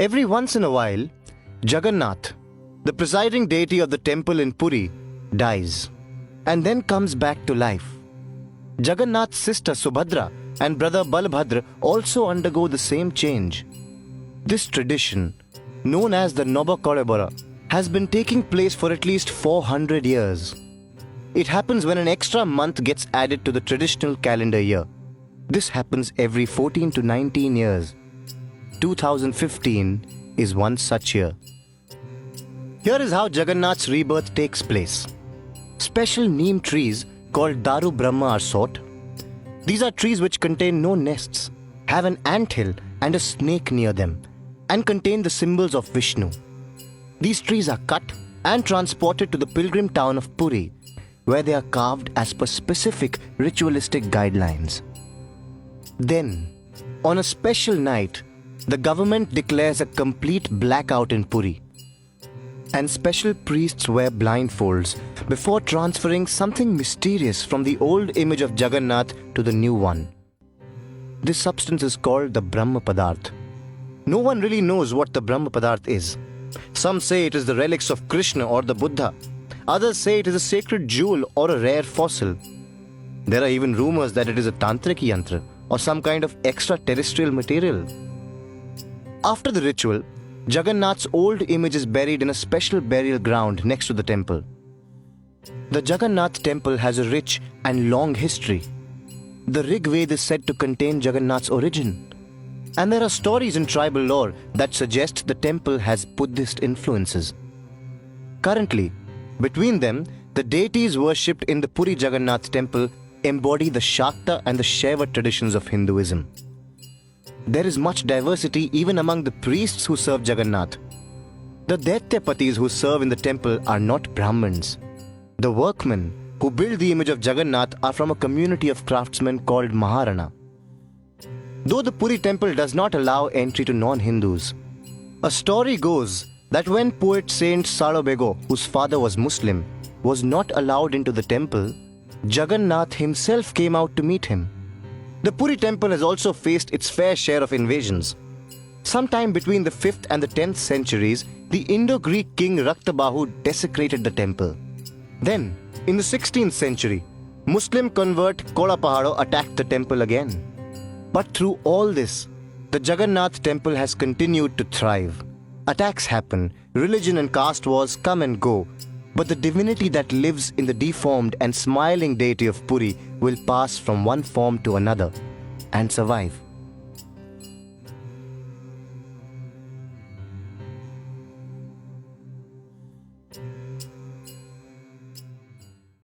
Every once in a while, Jagannath, the presiding deity of the temple in Puri, dies and then comes back to life. Jagannath's sister Subhadra and brother Balabhadra also undergo the same change. This tradition, known as the Nobakorobora, has been taking place for at least 400 years. It happens when an extra month gets added to the traditional calendar year. This happens every 14 to 19 years. 2015 is one such year. Here is how Jagannath's rebirth takes place. Special neem trees called Daru Brahma are sought. These are trees which contain no nests, have an anthill and a snake near them, and contain the symbols of Vishnu. These trees are cut and transported to the pilgrim town of Puri, where they are carved as per specific ritualistic guidelines. Then, on a special night, the government declares a complete blackout in Puri, and special priests wear blindfolds before transferring something mysterious from the old image of Jagannath to the new one. This substance is called the Brahma Padarth. No one really knows what the Brahma Padarth is. Some say it is the relics of Krishna or the Buddha. Others say it is a sacred jewel or a rare fossil. There are even rumors that it is a tantric yantra or some kind of extraterrestrial material. After the ritual, Jagannath's old image is buried in a special burial ground next to the temple. The Jagannath temple has a rich and long history. The Rig Veda is said to contain Jagannath's origin. And there are stories in tribal lore that suggest the temple has Buddhist influences. Currently, between them, the deities worshipped in the Puri Jagannath temple embody the Shakta and the Shaiva traditions of Hinduism. There is much diversity even among the priests who serve Jagannath. The Daityapatis who serve in the temple are not Brahmins. The workmen who build the image of Jagannath are from a community of craftsmen called Maharana. Though the Puri temple does not allow entry to non-Hindus, a story goes that when poet Saint Sarobego, whose father was Muslim, was not allowed into the temple, Jagannath himself came out to meet him. The Puri temple has also faced its fair share of invasions. Sometime between the 5th and the 10th centuries, the Indo-Greek king Raktabahu desecrated the temple. Then, in the 16th century, Muslim convert Kolapaharo attacked the temple again. But through all this, the Jagannath temple has continued to thrive. Attacks happen, religion and caste wars come and go, but the divinity that lives in the deformed and smiling deity of Puri will pass from one form to another and survive.